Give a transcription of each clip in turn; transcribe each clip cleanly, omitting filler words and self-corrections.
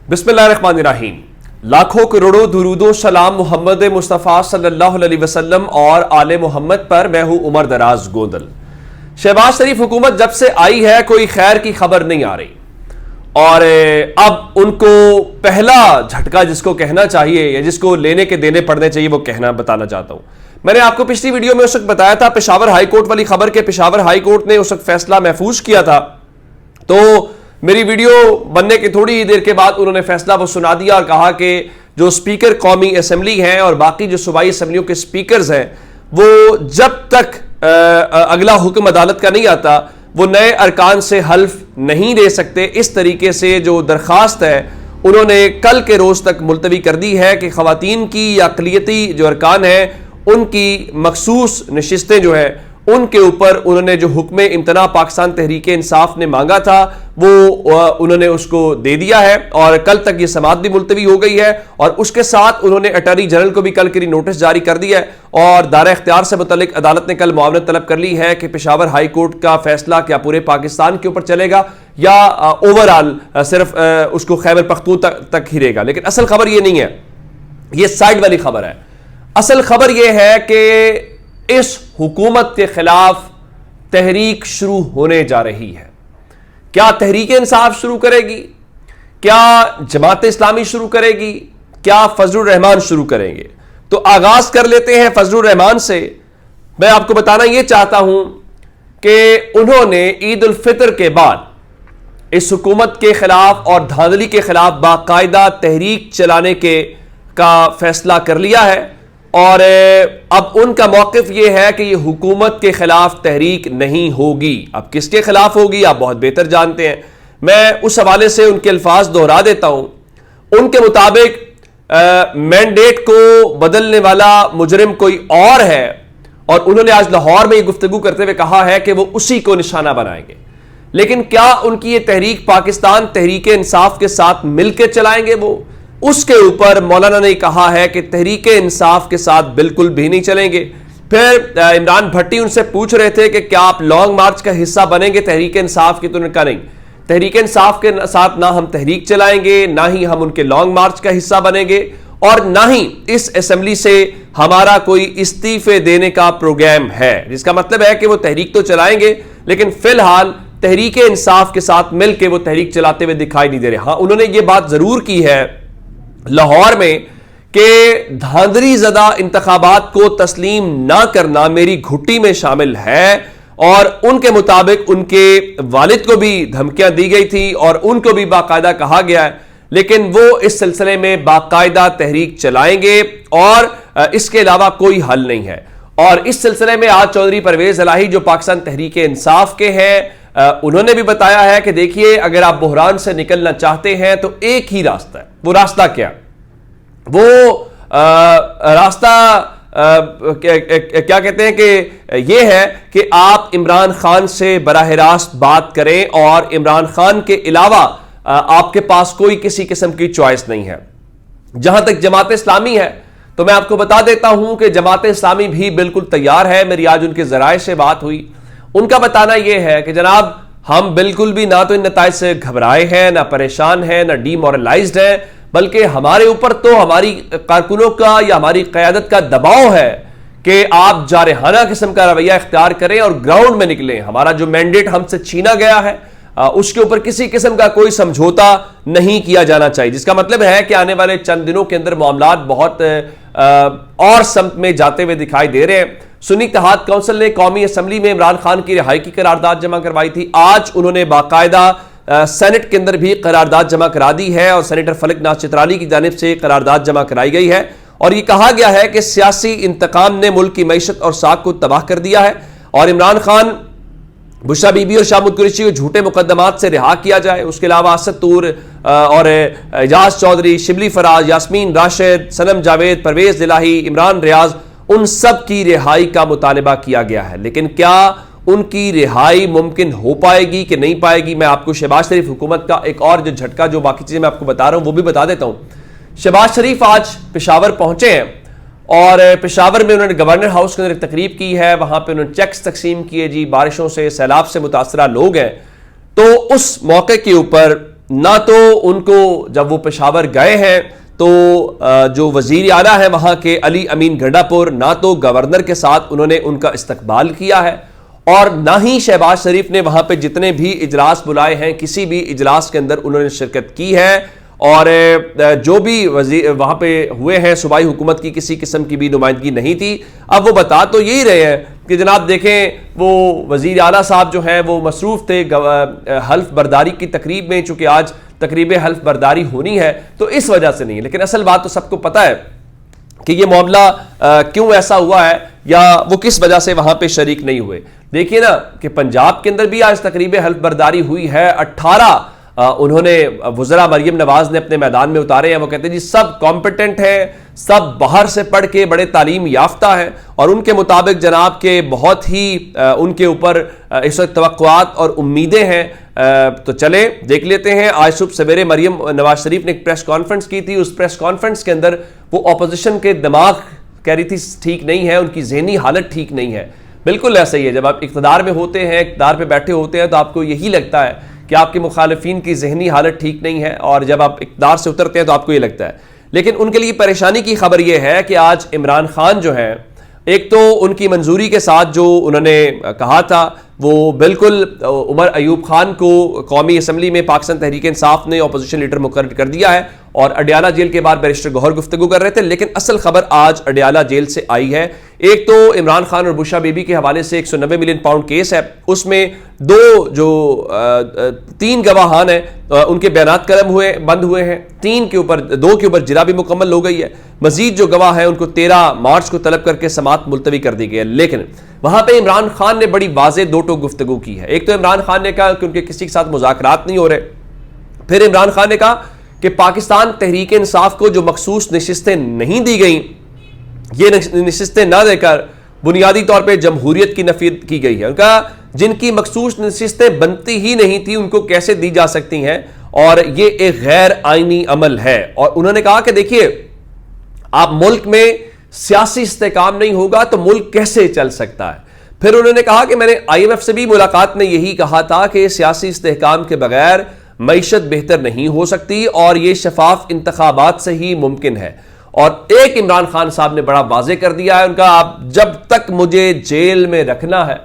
بسم اللہ الرحمن الرحیم۔ لاکھوں کروڑوں درود و سلام محمد مصطفیٰ صلی اللہ علیہ وسلم اور آل محمد پر۔ میں ہوں عمر دراز گوندل۔ شہباز شریف حکومت جب سے آئی ہے کوئی خیر کی خبر نہیں آ رہی، اور اب ان کو پہلا جھٹکا جس کو کہنا چاہیے یا جس کو لینے کے دینے پڑنے چاہیے وہ بتانا چاہتا ہوں۔ میں نے آپ کو پچھلی ویڈیو میں اس وقت بتایا تھا پشاور ہائی کورٹ والی خبر کہ پشاور ہائی کورٹ نے اس وقت فیصلہ محفوظ کیا تھا، تو میری ویڈیو بننے کی تھوڑی ہی دیر کے بعد انہوں نے فیصلہ وہ سنا دیا اور کہا کہ جو اسپیکر قومی اسمبلی ہیں اور باقی جو صوبائی اسمبلیوں کے اسپیکرز ہیں وہ جب تک اگلا حکم عدالت کا نہیں آتا وہ نئے ارکان سے حلف نہیں لے سکتے۔ اس طریقے سے جو درخواست ہے انہوں نے کل کے روز تک ملتوی کر دی ہے کہ خواتین کی یا اقلیتی جو ارکان ہیں ان کی مخصوص نشستیں جو ہیں ان کے اوپر انہوں نے جو حکم امتناع پاکستان تحریک انصاف نے مانگا تھا وہ انہوں نے اس کو دے دیا ہے، اور کل تک یہ سماعت بھی ملتوی ہو گئی ہے، اور اس کے ساتھ انہوں نے اٹارنی جنرل کو بھی کل کے لیے نوٹس جاری کر دیا ہے، اور دائرہ اختیار سے متعلق عدالت نے کل معاونت طلب کر لی ہے کہ پشاور ہائی کورٹ کا فیصلہ کیا پورے پاکستان کے اوپر چلے گا یا اوورآل صرف اس کو خیبر پختونخوا تک ہی رہے گا۔ لیکن اصل خبر یہ نہیں ہے، یہ سائیڈ والی خبر ہے۔ اصل خبر یہ ہے کہ اس حکومت کے خلاف تحریک شروع ہونے جا رہی ہے۔ کیا تحریک انصاف شروع کرے گی؟ کیا جماعت اسلامی شروع کرے گی؟ کیا فضل الرحمان شروع کریں گے؟ تو آغاز کر لیتے ہیں فضل الرحمان سے۔ میں آپ کو بتانا یہ چاہتا ہوں کہ انہوں نے عید الفطر کے بعد اس حکومت کے خلاف اور دھاندلی کے خلاف باقاعدہ تحریک چلانے کا فیصلہ کر لیا ہے، اور اب ان کا موقف یہ ہے کہ یہ حکومت کے خلاف تحریک نہیں ہوگی۔ اب کس کے خلاف ہوگی آپ بہت بہتر جانتے ہیں، میں اس حوالے سے ان کے الفاظ دہرا دیتا ہوں۔ ان کے مطابق مینڈیٹ کو بدلنے والا مجرم کوئی اور ہے، اور انہوں نے آج لاہور میں یہ گفتگو کرتے ہوئے کہا ہے کہ وہ اسی کو نشانہ بنائیں گے۔ لیکن کیا ان کی یہ تحریک پاکستان تحریک انصاف کے ساتھ مل کے چلائیں گے؟ وہ اس کے اوپر مولانا نے کہا ہے کہ تحریک انصاف کے ساتھ بالکل بھی نہیں چلیں گے۔ پھر عمران بھٹی ان سے پوچھ رہے تھے کہ کیا آپ لانگ مارچ کا حصہ بنیں گے تحریک انصاف کی؟ تو انہوں نے کہا نہیں، تحریک انصاف کے ساتھ نہ ہم تحریک چلائیں گے، نہ ہی ہم ان کے لانگ مارچ کا حصہ بنیں گے، اور نہ ہی اس اسمبلی سے ہمارا کوئی استعفے دینے کا پروگرام ہے۔ جس کا مطلب ہے کہ وہ تحریک تو چلائیں گے لیکن فی الحال تحریک انصاف کے ساتھ مل کے وہ تحریک چلاتے ہوئے دکھائی نہیں دے رہے۔ ہاں انہوں نے یہ بات ضرور کی ہے لاہور میں کہ دھاندلی زدہ انتخابات کو تسلیم نہ کرنا میری گھٹی میں شامل ہے، اور ان کے مطابق ان کے والد کو بھی دھمکیاں دی گئی تھی اور ان کو بھی باقاعدہ کہا گیا ہے، لیکن وہ اس سلسلے میں باقاعدہ تحریک چلائیں گے اور اس کے علاوہ کوئی حل نہیں ہے۔ اور اس سلسلے میں آج چودھری پرویز الہی جو پاکستان تحریک انصاف کے ہیں انہوں نے بھی بتایا ہے کہ دیکھیے اگر آپ بحران سے نکلنا چاہتے ہیں تو ایک ہی راستہ ہے۔ وہ راستہ کیا؟ وہ راستہ کیا کہتے ہیں کہ یہ ہے کہ آپ عمران خان سے براہ راست بات کریں، اور عمران خان کے علاوہ آپ کے پاس کوئی کسی قسم کی چوائس نہیں ہے۔ جہاں تک جماعت اسلامی ہے تو میں آپ کو بتا دیتا ہوں کہ جماعت اسلامی بھی بالکل تیار ہے۔ میری آج ان کے ذرائع سے بات ہوئی، ان کا بتانا یہ ہے کہ جناب ہم بالکل بھی نہ تو ان نتائج سے گھبرائے ہیں، نہ پریشان ہیں، نہ ڈی مورلائزڈ ہیں، بلکہ ہمارے اوپر تو ہماری کارکنوں کا یا ہماری قیادت کا دباؤ ہے کہ آپ جارحانہ قسم کا رویہ اختیار کریں اور گراؤنڈ میں نکلیں۔ ہمارا جو مینڈیٹ ہم سے چھینا گیا ہے اس کے اوپر کسی قسم کا کوئی سمجھوتا نہیں کیا جانا چاہیے، جس کا مطلب ہے کہ آنے والے چند دنوں کے اندر معاملات بہت اور سمت میں جاتے ہوئے دکھائی دے رہے ہیں۔ سنی اتحاد کونسل نے قومی اسمبلی میں عمران خان کی رہائی کی قرارداد جمع کروائی تھی، آج انہوں نے باقاعدہ سینٹ کے اندر بھی قرارداد جمع کرا دی ہے، اور سینیٹر فلک ناز چترالی کی جانب سے قرارداد جمع کرائی گئی ہے، اور یہ کہا گیا ہے کہ سیاسی انتقام نے ملک کی معیشت اور ساکھ کو تباہ کر دیا ہے، اور عمران خان، بشرا بی بی اور شامود قریشی کو جھوٹے مقدمات سے رہا کیا جائے۔ اس کے علاوہ اسد طور اور اعجاز چودھری، شبلی فراز، یاسمین راشد، صنم جاوید، پرویز الہی، عمران ریاض، ان سب کی رہائی کا مطالبہ کیا گیا ہے۔ لیکن کیا ان کی رہائی ممکن ہو پائے گی کہ نہیں پائے گی؟ میں آپ کو شہباز شریف حکومت کا ایک اور جو جھٹکا جو باقی چیزیں میں آپ کو بتا رہا ہوں وہ بھی بتا دیتا ہوں۔ شہباز شریف آج پشاور پہنچے ہیں، اور پشاور میں انہوں نے گورنر ہاؤس کے اندر ایک تقریب کی ہے، وہاں پہ انہوں نے چیکس تقسیم کیے، جی بارشوں سے سیلاب سے متاثرہ لوگ ہیں، تو اس موقع کے اوپر نہ تو ان کو جب وہ پشاور گئے ہیں تو جو وزیر اعلیٰ ہے وہاں کے علی امین گنڈا پور، نہ تو گورنر کے ساتھ انہوں نے ان کا استقبال کیا ہے، اور نہ ہی شہباز شریف نے وہاں پہ جتنے بھی اجلاس بلائے ہیں کسی بھی اجلاس کے اندر انہوں نے شرکت کی ہے، اور جو بھی وہاں پہ ہوئے ہیں صوبائی حکومت کی کسی قسم کی بھی نمائندگی نہیں تھی۔ اب وہ بتا تو یہی رہے ہیں کہ جناب دیکھیں وہ وزیر اعلیٰ صاحب جو ہیں وہ مصروف تھے حلف برداری کی تقریب میں، چونکہ آج تقریب حلف برداری ہونی ہے تو اس وجہ سے نہیں، لیکن اصل بات تو سب کو پتہ ہے کہ یہ معاملہ کیوں ایسا ہوا ہے یا وہ کس وجہ سے وہاں پہ شریک نہیں ہوئے۔ دیکھیے نا کہ پنجاب کے اندر بھی آج تقریب حلف برداری ہوئی ہے، 18 انہوں نے وزراء مریم نواز نے اپنے میدان میں اتارے ہیں۔ وہ کہتے ہیں جی سب کمپیٹنٹ ہیں، سب باہر سے پڑھ کے بڑے تعلیم یافتہ ہیں، اور ان کے مطابق جناب کے بہت ہی ان کے اوپر اس وقت توقعات اور امیدیں ہیں۔ تو چلے دیکھ لیتے ہیں۔ آج صبح سویرے مریم نواز شریف نے ایک پریس کانفرنس کی تھی، اس پریس کانفرنس کے اندر وہ اپوزیشن کے دماغ کہہ رہی تھی ٹھیک نہیں ہے، ان کی ذہنی حالت ٹھیک نہیں ہے۔ بالکل ایسا ہی ہے، جب آپ اقتدار میں ہوتے ہیں، اقتدار پہ بیٹھے ہوتے ہیں تو آپ کو یہی لگتا ہے کہ آپ کے مخالفین کی ذہنی حالت ٹھیک نہیں ہے، اور جب آپ اقتدار سے اترتے ہیں تو آپ کو یہ لگتا ہے۔ لیکن ان کے لیے پریشانی کی خبر یہ ہے کہ آج عمران خان جو ہیں، ایک تو ان کی منظوری کے ساتھ جو انہوں نے کہا تھا وہ بالکل عمر ایوب خان کو قومی اسمبلی میں پاکستان تحریک انصاف نے اپوزیشن لیڈر مقرر کر دیا ہے، اور اڈیالہ جیل کے بعد بیرسٹر گوہر گفتگو کر رہے تھے، لیکن اصل خبر آج اڈیالہ جیل سے آئی ہے۔ ایک تو عمران خان اور بشرا بی بی کے حوالے سے 190 ملین پاؤنڈ کیس ہے، اس میں تین گواہان ہیں ان کے بیانات بند ہوئے ہیں، 2 کے اوپر جرا بھی مکمل ہو گئی ہے، مزید جو گواہ ہیں ان کو 13 مارچ کو طلب کر کے سماعت ملتوی کر دی گئی ہے۔ لیکن وہاں پہ عمران خان نے بڑی واضح 2 ٹوک گفتگو کی ہے۔ ایک تو عمران خان نے کہا کہ ان کے کسی کے ساتھ مذاکرات نہیں ہو رہے، پھر عمران خان نے کہا کہ پاکستان تحریک انصاف کو جو مخصوص نشستیں نہیں دی گئیں، یہ نشستیں نہ دے کر بنیادی طور پہ جمہوریت کی نفی کی گئی ہے۔ ان کا جن کی مخصوص نشستیں بنتی ہی نہیں تھی ان کو کیسے دی جا سکتی ہیں، اور یہ ایک غیر آئینی عمل ہے۔ اور انہوں نے کہا کہ دیکھیے آپ ملک میں سیاسی استحکام نہیں ہوگا تو ملک کیسے چل سکتا ہے۔ پھر انہوں نے کہا کہ میں نے IMF سے بھی ملاقات میں یہی کہا تھا کہ سیاسی استحکام کے بغیر معیشت بہتر نہیں ہو سکتی، اور یہ شفاف انتخابات سے ہی ممکن ہے۔ اور ایک عمران خان صاحب نے بڑا واضح کر دیا ہے، ان کا آپ جب تک مجھے جیل میں رکھنا ہے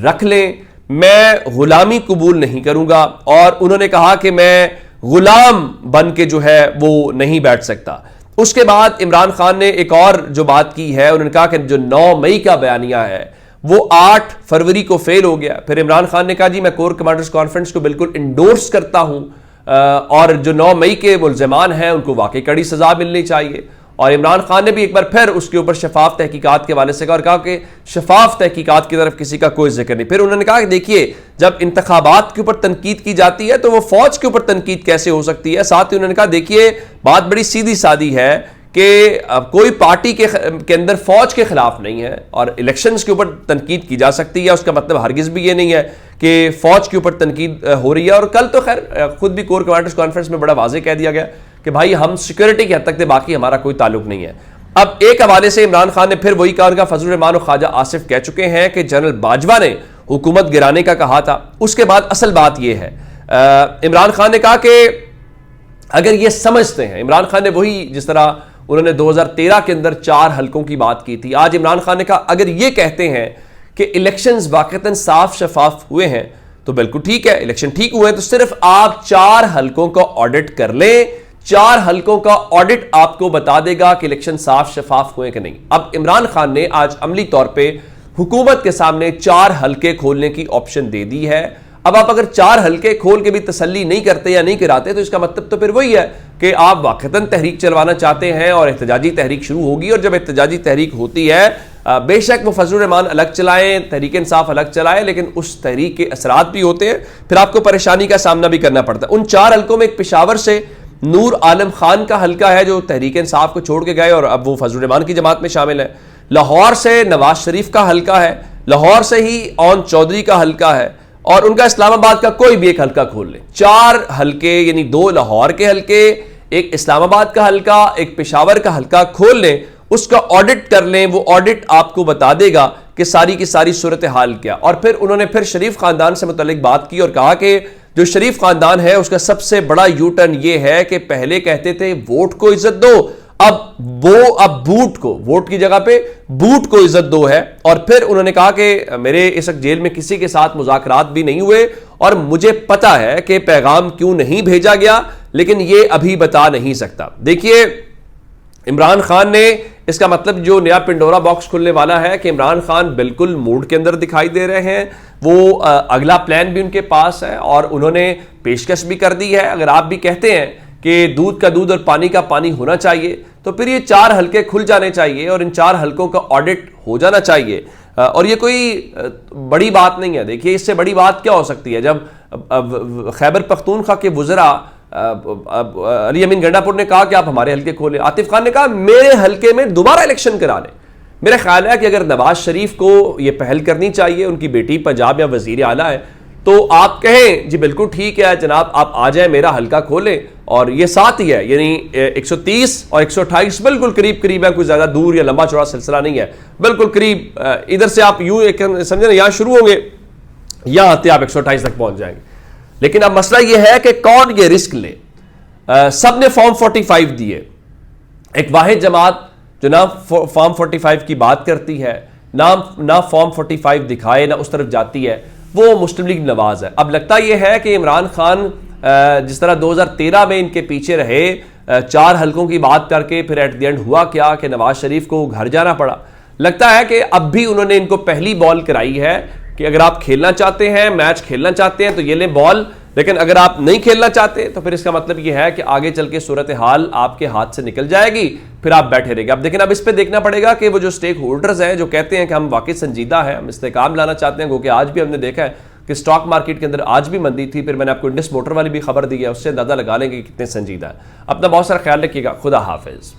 رکھ لیں، میں غلامی قبول نہیں کروں گا، اور انہوں نے کہا کہ میں غلام بن کے جو ہے وہ نہیں بیٹھ سکتا۔ اس کے بعد عمران خان نے ایک اور جو بات کی ہے، انہوں نے کہا کہ جو 9 مئی کا بیانیہ ہے وہ 8 فروری کو فیل ہو گیا۔ پھر عمران خان نے کہا جی میں کور کمانڈرز کانفرنس کو بالکل انڈورس کرتا ہوں، اور جو 9 مئی کے ملزمان ہیں ان کو واقعی کڑی سزا ملنی چاہیے۔ اور عمران خان نے بھی ایک بار پھر اس کے اوپر شفاف تحقیقات کے حوالے سے کہا، اور کہا کہ شفاف تحقیقات کی طرف کسی کا کوئی ذکر نہیں۔ پھر انہوں نے کہا کہ دیکھیے جب انتخابات کے اوپر تنقید کی جاتی ہے تو وہ فوج کے اوپر تنقید کیسے ہو سکتی ہے۔ ساتھ ہی انہوں نے کہا دیکھیے بات بڑی سیدھی سادی ہے کہ کوئی پارٹی کے اندر فوج کے خلاف نہیں ہے، اور الیکشنز کے اوپر تنقید کی جا سکتی ہے، اس کا مطلب ہرگز بھی یہ نہیں ہے کہ فوج کے اوپر تنقید ہو رہی ہے۔ اور کل تو خیر خود بھی کور کمانڈرز کانفرنس میں بڑا واضح کہہ دیا گیا کہ بھائی ہم سیکورٹی کی حد تک تھے، باقی ہمارا کوئی تعلق نہیں ہے۔ اب ایک حوالے سے عمران خان نے پھر وہی کہا، ان کا فضل الرحمان اور خواجہ آصف کہہ چکے ہیں کہ جنرل باجوہ نے حکومت گرانے کا کہا تھا۔ اس کے بعد اصل بات یہ ہے، عمران خان نے کہا کہ اگر یہ سمجھتے ہیں، عمران خان نے وہی جس طرح انہوں نے 2013 کے اندر 4 حلقوں کی بات کی تھی، آج عمران خان نے کہا اگر یہ کہتے ہیں کہ الیکشنز واقعتاً صاف شفاف ہوئے ہیں تو بالکل ٹھیک ہے، الیکشن ٹھیک ہوئے ہیں تو صرف آپ 4 حلقوں کا آڈٹ کر لیں، 4 حلقوں کا آڈٹ آپ کو بتا دے گا کہ الیکشن صاف شفاف ہوئے کہ نہیں۔ اب عمران خان نے آج عملی طور پہ حکومت کے سامنے 4 حلقے کھولنے کی آپشن دے دی ہے۔ اب آپ اگر 4 حلقے کھول کے بھی تسلی نہیں کرتے یا نہیں کراتے تو اس کا مطلب تو پھر وہی ہے کہ آپ واقعتاً تحریک چلوانا چاہتے ہیں، اور احتجاجی تحریک شروع ہوگی، اور جب احتجاجی تحریک ہوتی ہے بے شک وہ فضل الرحمان الگ چلائیں، تحریک انصاف الگ چلائیں، لیکن اس تحریک کے اثرات بھی ہوتے ہیں، پھر آپ کو پریشانی کا سامنا بھی کرنا پڑتا ہے۔ ان 4 حلقوں میں ایک پشاور سے نور عالم خان کا حلقہ ہے جو تحریک انصاف کو چھوڑ کے گئے اور اب وہ فضل الرحمان کی جماعت میں شامل ہے۔ لاہور سے نواز شریف کا حلقہ ہے، لاہور سے ہی اون چودھری کا حلقہ ہے، اور ان کا اسلام آباد کا کوئی بھی ایک حلقہ کھول لیں۔ 4 حلقے یعنی 2 لاہور کے حلقے، ایک اسلام آباد کا حلقہ، ایک پشاور کا حلقہ کھول لیں، اس کا آڈٹ کر لیں، وہ آڈٹ آپ کو بتا دے گا کہ ساری کی ساری صورتحال کیا۔ اور پھر انہوں نے پھر شریف خاندان سے متعلق بات کی اور کہا کہ جو شریف خاندان ہے اس کا سب سے بڑا یو ٹرن یہ ہے کہ پہلے کہتے تھے ووٹ کو عزت دو، اب بوٹ کو، ووٹ کی جگہ پہ بوٹ کو عزت دو ہے. اور پھر انہوں نے کہا کہ میرے اس وقت جیل میں کسی کے ساتھ مذاکرات بھی نہیں ہوئے اور مجھے پتا ہے کہ پیغام کیوں نہیں بھیجا گیا، لیکن یہ ابھی بتا نہیں سکتا. دیکھیے عمران خان نے اس کا مطلب جو نیا پنڈورا باکس کھلنے والا ہے کہ عمران خان بالکل موڈ کے اندر دکھائی دے رہے ہیں. وہ اگلا پلان بھی ان کے پاس ہے اور انہوں نے پیشکش بھی کر دی ہے. اگر آپ بھی کہتے ہیں کہ دودھ کا دودھ اور پانی کا پانی ہونا چاہیے تو پھر یہ 4 حلقے کھل جانے چاہیے اور ان 4 حلقوں کا آڈٹ ہو جانا چاہیے. اور یہ کوئی بڑی بات نہیں ہے. دیکھیے اس سے بڑی بات کیا ہو سکتی ہے جب خیبر پختونخوا کے وزراء علی امین گنڈا پور نے کہا کہ آپ ہمارے حلقے کھولیں، عاطف خان نے کہا میرے حلقے میں دوبارہ الیکشن کرا لیں. میرا خیال ہے کہ اگر نواز شریف کو یہ پہل کرنی چاہیے، ان کی بیٹی پنجاب یا وزیر اعلیٰ ہے، تو آپ کہیں جی بالکل ٹھیک ہے جناب آپ آ جائیں میرا حلقہ کھولیں. اور یہ ساتھ ہی ہے، یعنی 130 اور 128 بالکل قریب قریب ہے، کوئی زیادہ دور یا لمبا چوڑا سلسلہ نہیں ہے، بالکل قریب. ادھر سے آپ یوں سمجھیں نا، یہاں شروع ہوں گے، یہاں آتے آپ 128 تک پہنچ جائیں گے. لیکن اب مسئلہ یہ ہے کہ کون یہ رسک لے. سب نے فارم 45 دیے. ایک واحد جماعت جو نہ فارم 45 کی بات کرتی ہے، نہ فارم 45 دکھائے، نہ اس طرف جاتی ہے، وہ مسلم لیگ نواز ہے. اب لگتا یہ ہے کہ عمران خان جس طرح 2013 میں ان کے پیچھے رہے 4 حلقوں کی بات کر کے، پھر ایٹ دی اینڈ ہوا کیا کہ نواز شریف کو گھر جانا پڑا. لگتا ہے کہ اب بھی انہوں نے ان کو پہلی بال کرائی ہے کہ اگر آپ کھیلنا چاہتے ہیں، میچ کھیلنا چاہتے ہیں تو یہ لیں بال، لیکن اگر آپ نہیں کھیلنا چاہتے تو پھر اس کا مطلب یہ ہے کہ آگے چل کے صورتحال آپ کے ہاتھ سے نکل جائے گی، پھر آپ بیٹھے رہے گا. اب لیکن اب اس پہ دیکھنا پڑے گا کہ وہ جو سٹیک ہولڈرز ہیں جو کہتے ہیں کہ ہم واقعی سنجیدہ ہیں، ہم استحکام لانا چاہتے ہیں، کیونکہ آج بھی ہم نے دیکھا ہے کہ سٹاک مارکیٹ کے اندر آج بھی مندی تھی. پھر میں نے آپ کو انڈس موٹر والی بھی خبر دی ہے، اس سے اندازہ لگا لیں گے کہ کتنے سنجیدہ ہے. اپنا بہت سارا خیال رکھیے گا. خدا حافظ.